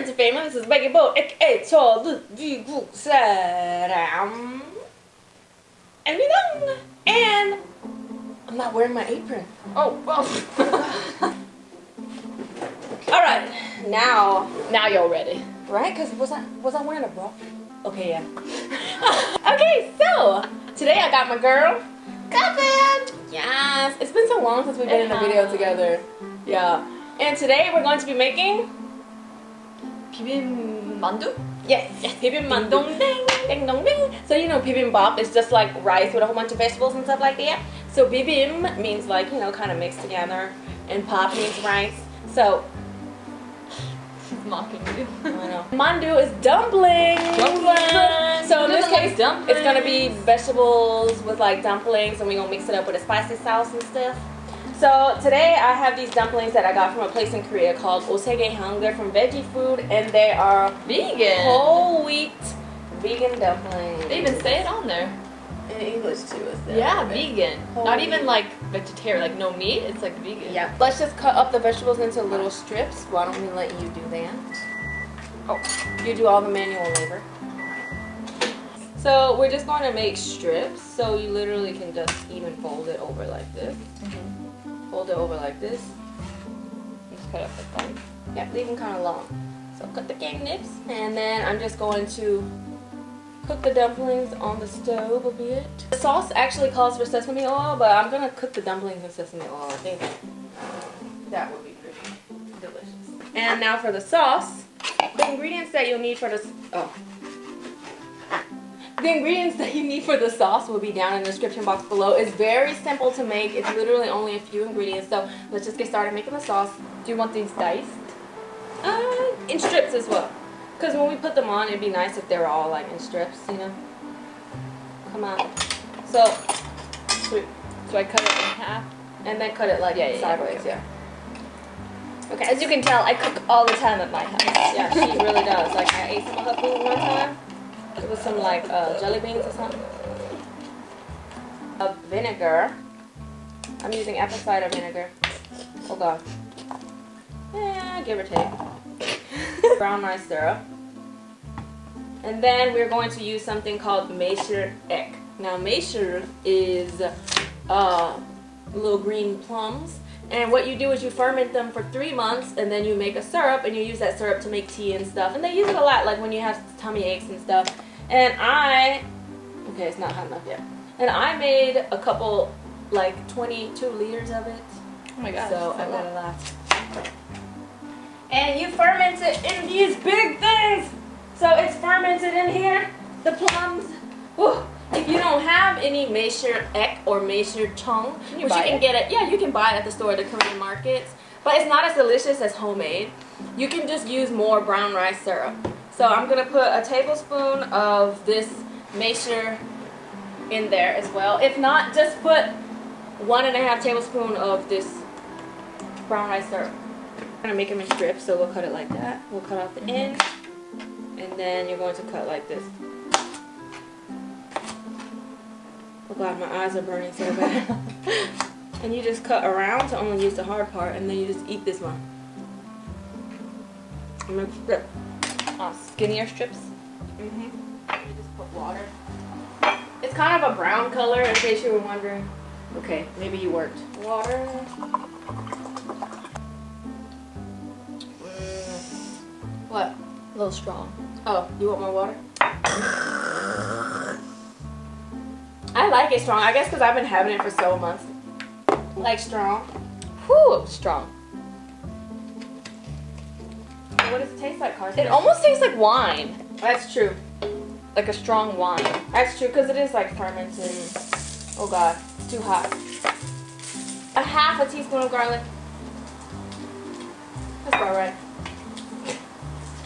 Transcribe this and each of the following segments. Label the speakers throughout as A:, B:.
A: Friends family, this is Becky Boat, aka Saram. And I'm not wearing my apron. Oh, well. Alright, now you're ready. Right? Because was I wearing a bra? Okay, yeah. Okay, so today I got my girl. Coffin! Yes, it's been so long since we've been in a video together. Yeah. And today we're going to be making Bibimmandu? Yes, Bibimmandu. Ding dong ding. Ding dong ding. So you know bibimbap is just like rice with a whole bunch of vegetables and stuff like that. So bibim means like, you know, kind of mixed together, and pop means rice. So she's mocking you. I know. Mandu is dumplings. Dumplings. So in this case, it's gonna be vegetables with like dumplings, and we're gonna mix it up with a spicy sauce and stuff. So today I have these dumplings that I got from a place in Korea called Osegaehang. They're from Veggie Food, and they are vegan, whole wheat vegan dumplings. They even say it on there. In English too, is there? Yeah, vegan. Whole Not even like vegetarian, like no meat. It's like vegan. Yeah. Let's just cut up the vegetables into little strips. Why don't we let you do that? Oh, you do all the manual labor. So we're just going to make strips. So you literally can just even fold it over like this. Fold it over like this. Just cut up the thumb. Yeah, leave them kind of long. So cut the gang nips. And then I'm just going to cook the dumplings on the stove a bit. The sauce actually calls for sesame oil, but I'm going to cook the dumplings in sesame oil. I think that would be pretty delicious. And now for the sauce. The ingredients that you'll need for this... The ingredients that you need for the sauce will be down in the description box below. It's very simple to make. It's literally only a few ingredients. So let's just get started making the sauce. Do you want these diced? In strips as well. Because when we put them on, it'd be nice if they were all like in strips, you know? Come on. So I cut it in half? And then cut it like sideways, yeah. Okay, as you can tell, I cook all the time at my house. Yeah, she really does. Like, I ate some of her food one time. It was some like jelly beans or something. Vinegar. I'm using apple cider vinegar. Oh god. Yeah, give or take. Brown rice syrup. And then we're going to use something called Maeshil. Now Maeshil is little green plums. And what you do is you ferment them for 3 months, and then you make a syrup, and you use that syrup to make tea and stuff. And they use it a lot, like when you have tummy aches and stuff. And okay, it's not hot enough yet. And I made a couple, like 22 liters of it. Oh my god. So I made a lot. And you ferment it in these big things. So it's fermented in here, the plums. Whew. If you don't have any Maeshil or Maeshil chong, which you can get it, yeah, you can buy it at the store, the Korean markets, but it's not as delicious as homemade. You can just use more brown rice syrup. So I'm gonna put a tablespoon of this Maeshil in there as well. If not, just put 1.5 tablespoons of this brown rice syrup. I'm gonna make them in strips, so we'll cut it like that. We'll cut off the end, and then you're going to cut like this. Oh god, my eyes are burning so bad. And you just cut around to only use the hard part, and then you just eat this one. I'm gonna strip. Skinnier strips. You just put water. It's kind of a brown color, in case you were wondering. Okay, maybe you worked. Water. What? A little strong. Oh, you want more water? I like it strong. I guess because I've been having it for so months. Like strong. Whew, strong. What does it taste like, Carson? It almost tastes like wine. That's true. Like a strong wine. That's true, because it is like fermented. Oh god, it's too hot. 1/2 teaspoon of garlic. That's about right.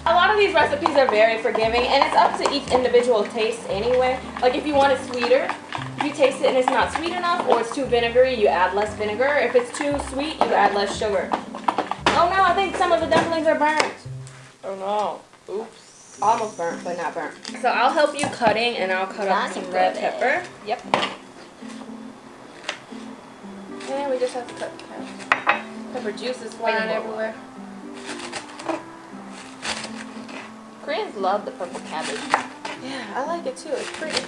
A: A lot of these recipes are very forgiving, and it's up to each individual taste anyway. Like if you want it sweeter, if you taste it and it's not sweet enough, or it's too vinegary, you add less vinegar. If it's too sweet, you add less sugar. Oh no, I think some of the dumplings are burnt. Oh no. Oops. Almost burnt, but not burnt. So I'll help you cutting, and I'll cut up some red pepper. Yep. And we just have to cut the pepper. Pepper juice is flying everywhere.
B: just love the purple cabbage.
A: Yeah, I like it too. It's pretty.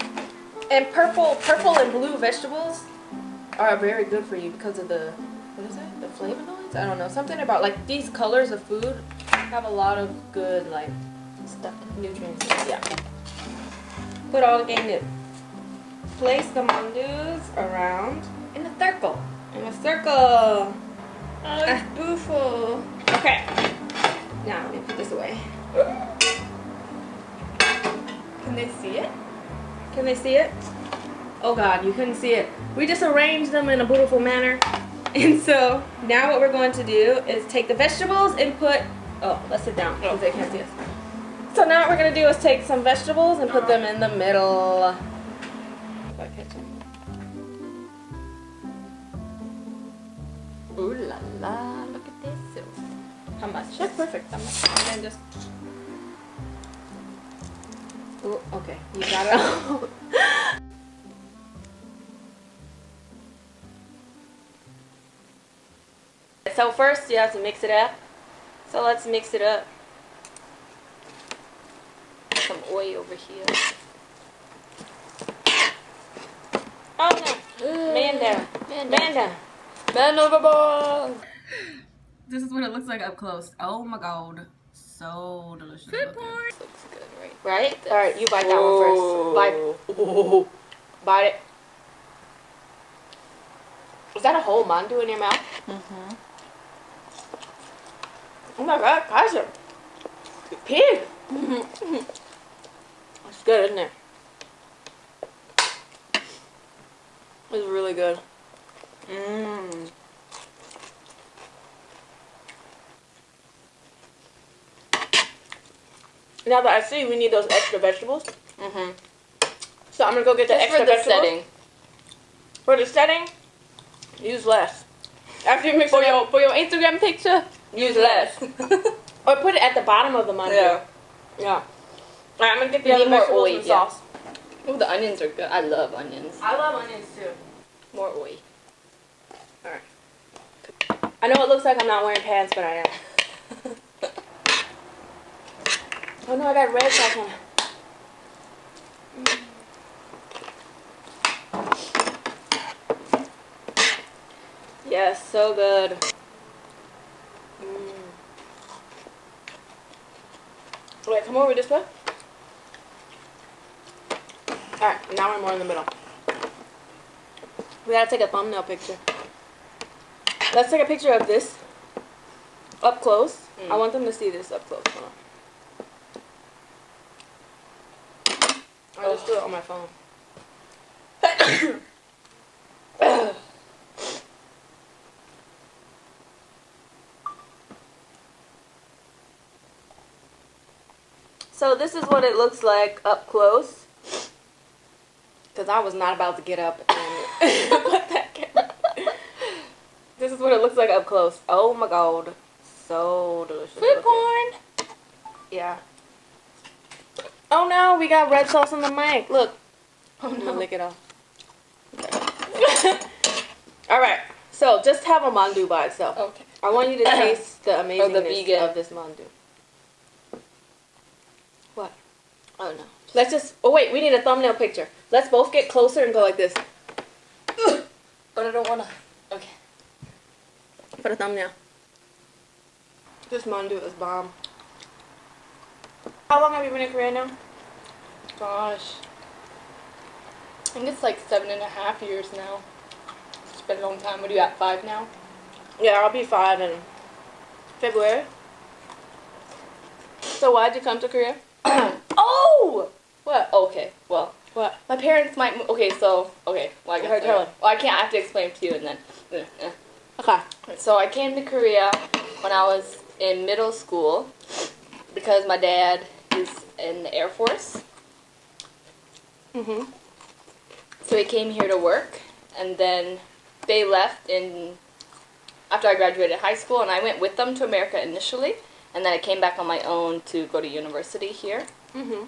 A: And purple and blue vegetables are very good for you because of the, what is it? The flavonoids? I don't know. Something about like these colors of food have a lot of good like stuff, nutrients. Yeah. Put all the game in. Place the mandus around in a circle. In a circle.
B: Oh, it's beautiful.
A: Okay. Now let me put this away.
B: Can they see it?
A: Can they see it? Oh God, you couldn't see it. We just arranged them in a beautiful manner. And so now what we're going to do is take the vegetables and put, oh, let's sit down because they can't see us. So now what we're going to do is take some vegetables and put them in the middle.
B: Ooh la la, look at this.
A: How much? That's perfect. How much? And then just, oh, okay, you got it all. So first you have to mix it up. So let's mix it up.
B: Some oil over here.
A: Oh no. Man down. Man down.
B: Man overboard.
A: This is what it looks like up close. Oh my God. So delicious.
B: Food porn. Looks good, right?
A: Right? Alright, you bite that one first. Bite. Ooh. Bite it. Is that a whole mandu in your mouth?
B: Mm-hmm.
A: Oh my God, Kaiser. Pig. It's good, isn't it? It's really good. Mmm. Now that I see we need those extra vegetables.
B: Mm-hmm.
A: So I'm gonna go get the extra
B: for the
A: vegetables.
B: setting.
A: For the setting, use less. After you mix it up,
B: For your Instagram picture, use less.
A: or put it at the bottom of the mandu.
B: Yeah.
A: Yeah. Alright, I'm gonna get the
B: You
A: other
B: need more
A: vegetables
B: oil,
A: and
B: yeah.
A: sauce.
B: Oh, the onions are good. I love onions.
A: I love onions too.
B: More oil.
A: Alright. I know it looks like I'm not wearing pants, but I am. Oh no, I got red sauce on. Yes, so good. Wait, come over this way. Alright, now we're more in the middle. We gotta take a thumbnail picture. Let's take a picture of this up close. I want them to see this up close. Hold on. I'll just do it on my phone. So this is what it looks like up close. Because I was not about to get up and put that camera. This is what it looks like up close. Oh my God. So delicious.
B: Food porn.
A: Yeah. Oh no, we got red sauce on the mic. Look.
B: Oh
A: I'm
B: no.
A: gonna lick it off. Alright. So just have a mandu by itself.
B: Okay.
A: I want you to taste the amazingness
B: vegan.
A: of this mandu. What?
B: Oh no.
A: Let's just, oh wait, we need a thumbnail picture. Let's both get closer and go like this.
B: But I don't wanna. Okay.
A: For the thumbnail. This mandu is bomb. How long have you been in Korea now?
B: Gosh. I think it's like 7.5 years now. It's been a long time. What are you at, 5 now?
A: Yeah, I'll be 5 in February. So why'd you come to Korea?
B: Oh! What? Okay, well.
A: What?
B: My parents might move. Okay, so. Okay, well, I guess.
A: Okay, tell her.
B: Well, I can't. I have to explain to you and then.
A: Okay.
B: So I came to Korea when I was in middle school because my dad is in the Air Force.
A: Mm-hmm.
B: So he came here to work, and then they left after I graduated high school, and I went with them to America initially, and then I came back on my own to go to university here.
A: Mm-hmm.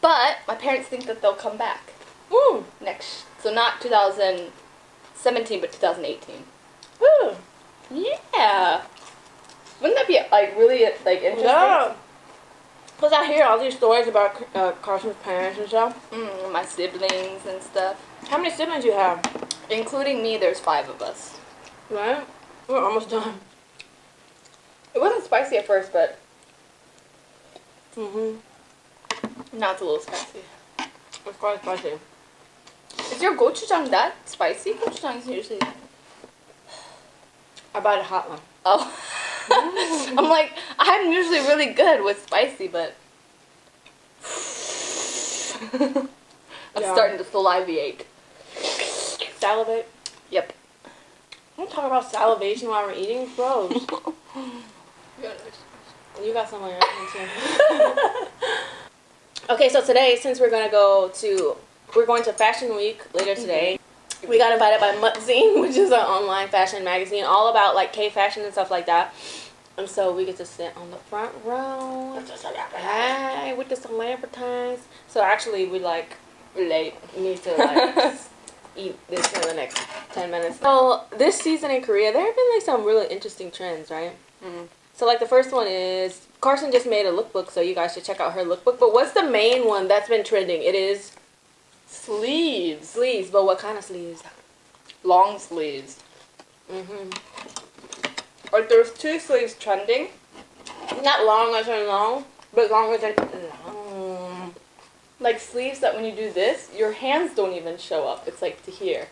B: But my parents think that they'll come back
A: Woo!
B: next, so not 2017, but 2018.
A: Woo!
B: Yeah. Wouldn't that be like really like interesting?
A: Yeah. Because I hear all these stories about Carson's parents and stuff.
B: My siblings and stuff.
A: How many siblings you have?
B: Including me, there's 5 of us.
A: Right? We're almost done.
B: It wasn't spicy at first, but now it's a little spicy.
A: It's quite spicy.
B: Is your gochujang that spicy? Gochujang is usually...
A: I buy the hot one.
B: Oh. I'm like, I'm usually really good with spicy, but... I'm starting to salivate.
A: Salivate?
B: Yep.
A: Don't talk about salivation while we're eating. It's gross. You got some on your hands too. Okay, so today, since we're going to Fashion Week later today, we got invited by Mukbang, which is an online fashion magazine, all about like K-fashion and stuff like that. And so we get to sit on the front row. Hi, with the celebrities. So actually, we like need to like eat this for the next 10 minutes. So this season in Korea, there have been like some really interesting trends, right? So like the first one is Carson just made a lookbook, so you guys should check out her lookbook. But what's the main one that's been trending? It is
B: sleeves.
A: Sleeves, but what kind of sleeves?
B: Long sleeves. Like there's 2 sleeves trending.
A: Not long as in long, but longer than long.
B: Like sleeves that when you do this, your hands don't even show up. It's like to here.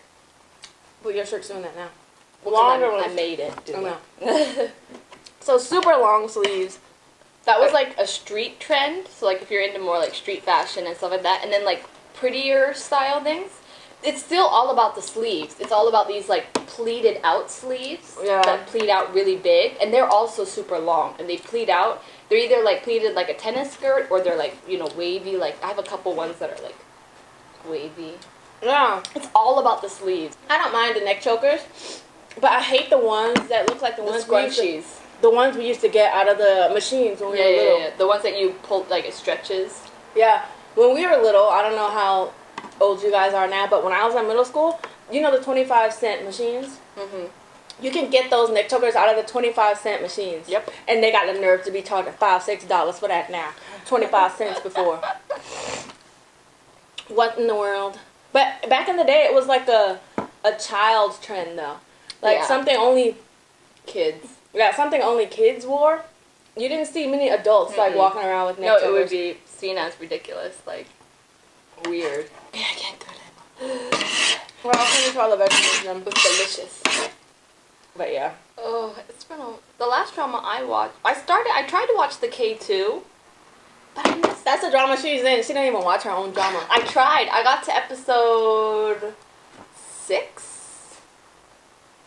A: But your shirt's doing that now.
B: Well,
A: Longer
B: I
A: ones.
B: made it.
A: So super long sleeves.
B: That was like a street trend. So like if you're into more like street fashion and stuff like that, and then like prettier style things, it's still all about the sleeves. It's all about these like pleated out sleeves that pleat out really big, and they're also super long, and they pleat out. They're either like pleated like a tennis skirt, or they're like, you know, wavy. Like I have a couple ones that are like wavy.
A: Yeah.
B: It's all about the sleeves.
A: I don't mind the neck chokers, but I hate the ones that look like the ones
B: scrunchies.
A: The ones we used to get out of the machines when we were little.
B: Yeah. The ones that you pull, like it stretches.
A: Yeah. When we were little, I don't know how old you guys are now, but when I was in middle school, you know the 25-cent machines? You can get those neck chokers out of the 25-cent machines.
B: Yep.
A: And they got the nerve to be charging $5-6 for that now. 25 cents before. What in the world? But back in the day, it was like a child's trend, though. Like something only
B: kids.
A: Yeah, something only kids wore. You didn't see many adults like walking around with neck chokers.
B: No, it would be seen as ridiculous, like weird.
A: Yeah, I can't do that. Well, I'll finish all the vegetables and it's delicious. But yeah.
B: Oh, it's been the last drama I watched. I tried to watch the K2, but I missed.
A: That's the drama she's in. She don't even watch her own drama.
B: I tried. I got to episode 6,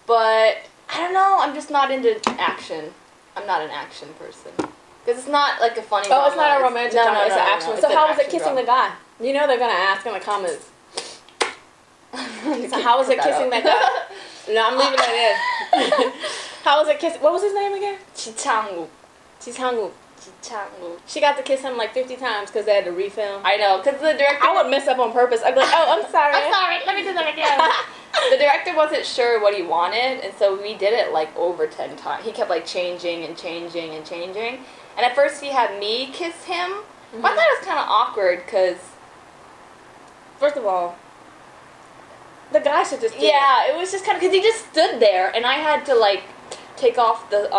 B: but I don't know. I'm just not into action. I'm not an action person. Because it's not like a funny drama.
A: Oh, it's not a romantic drama. It's an action one. So how was it kissing the guy? You know they're going to ask in the comments. So how was it kissing that guy? No, I'm leaving that in. How was it kissing? What was his name again?
B: Chichanguk.
A: Chichanguk. She got to kiss him like 50 times because they had to refilm.
B: I know, because the director...
A: I would mess up on purpose. I'd be like, oh, I'm sorry.
B: I'm sorry. Let me do that again. The director wasn't sure what he wanted, and so we did it like over 10 times. He kept like changing and changing and changing. And at first he had me kiss him. But I thought it was kind of awkward because...
A: First of all, the guy should just do
B: it was just kind of... Because he just stood there, and I had to like take off the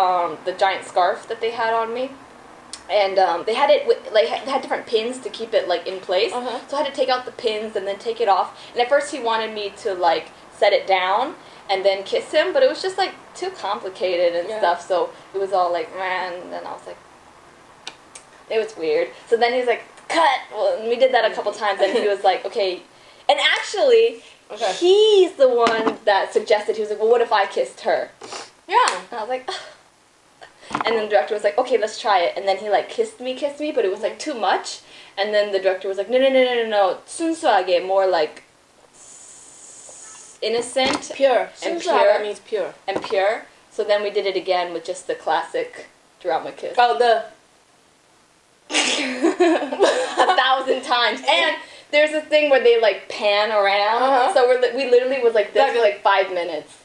B: giant scarf that they had on me. And they had it with, like, they had different pins to keep it like in place. So I had to take out the pins and then take it off. And at first he wanted me to like set it down and then kiss him, but it was just like too complicated and stuff. So it was all like, man. And then I was like, it was weird. So then he's like, cut. Well, and we did that a couple times, and he was like, okay. And actually, he's the one that suggested. He was like, well, what if I kissed her?
A: Yeah.
B: And I was like. And then the director was like, okay, let's try it. And then he like kissed me, but it was like too much. And then the director was like, no, 순수하게, more like innocent.
A: Pure.
B: And
A: pure. That means pure.
B: And pure. So then we did it again with just the classic drama kiss.
A: Oh, the...
B: 1,000 times. And there's a thing where they like pan around. So we literally was like this for like 5 minutes.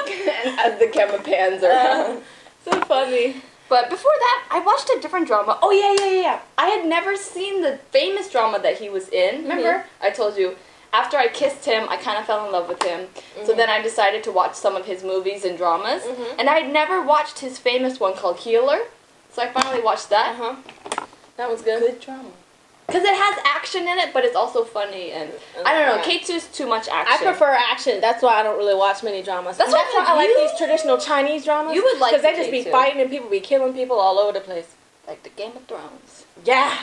B: And as the camera pans around.
A: So funny.
B: But before that, I watched a different drama. Oh, yeah. I had never seen the famous drama that he was in. Remember? I told you. After I kissed him, I kind of fell in love with him. So then I decided to watch some of his movies and dramas. And I had never watched his famous one called Healer. So I finally watched that.
A: That was good.
B: Good drama. Because it has action in it, but it's also funny. And I don't know, K2's too much action.
A: I prefer action. That's why I don't really watch many dramas. That's why I like these traditional Chinese dramas.
B: You would like
A: because they just be fighting and people be killing people all over the place.
B: Like the Game of Thrones.
A: Yeah.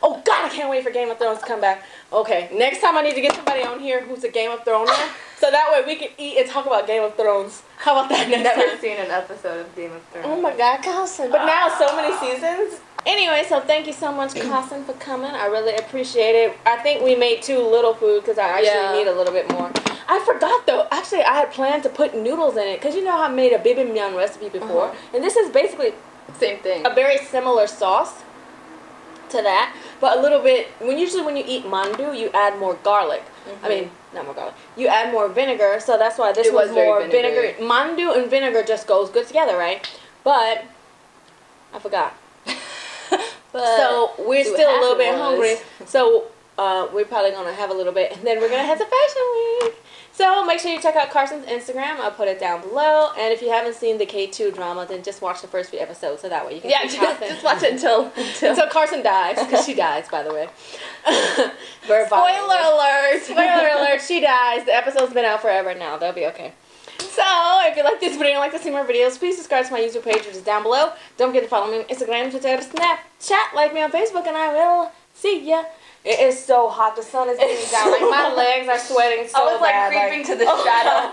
A: Oh, God, I can't wait for Game of Thrones to come back. Okay, next time I need to get somebody on here who's a Game of Thrones fan, so that way we can eat and talk about Game of Thrones. How about that next time?
B: I've never seen an episode of Game of Thrones.
A: Oh, my God, Carson. But now so many seasons. Anyway, so thank you so much, Carson, for coming. I really appreciate it. I think we made too little food because I actually need a little bit more. I forgot, though. Actually, I had planned to put noodles in it because you know how I made a Bibimmandu recipe before. And this is basically...
B: Same thing.
A: A very similar sauce to that, but a little bit. Usually when you eat mandu, you add more garlic. I mean, not more garlic. You add more vinegar, so that's why this was more vinegar. Mandu and vinegar just goes good together, right? But I forgot. So we're still a little bit hungry. So we're probably gonna have a little bit, and then we're gonna head to Fashion Week. So make sure you check out Carson's Instagram. I'll put it down below. And if you haven't seen the K2 drama, then just watch the first few episodes, so that way you can see Carson.
B: Just watch it until
A: Carson dies, because she dies, by the way.
B: Spoiler alert!
A: Spoiler alert, she dies. The episode's been out forever now. They'll be okay. So, if you like this video and like to see more videos, please subscribe to my YouTube page, which is down below. Don't forget to follow me on Instagram, Twitter, Snapchat, like me on Facebook, and I will see ya. It is so hot. The sun is beating down. Like, my legs are sweating so bad.
B: I was like creeping to the shadow.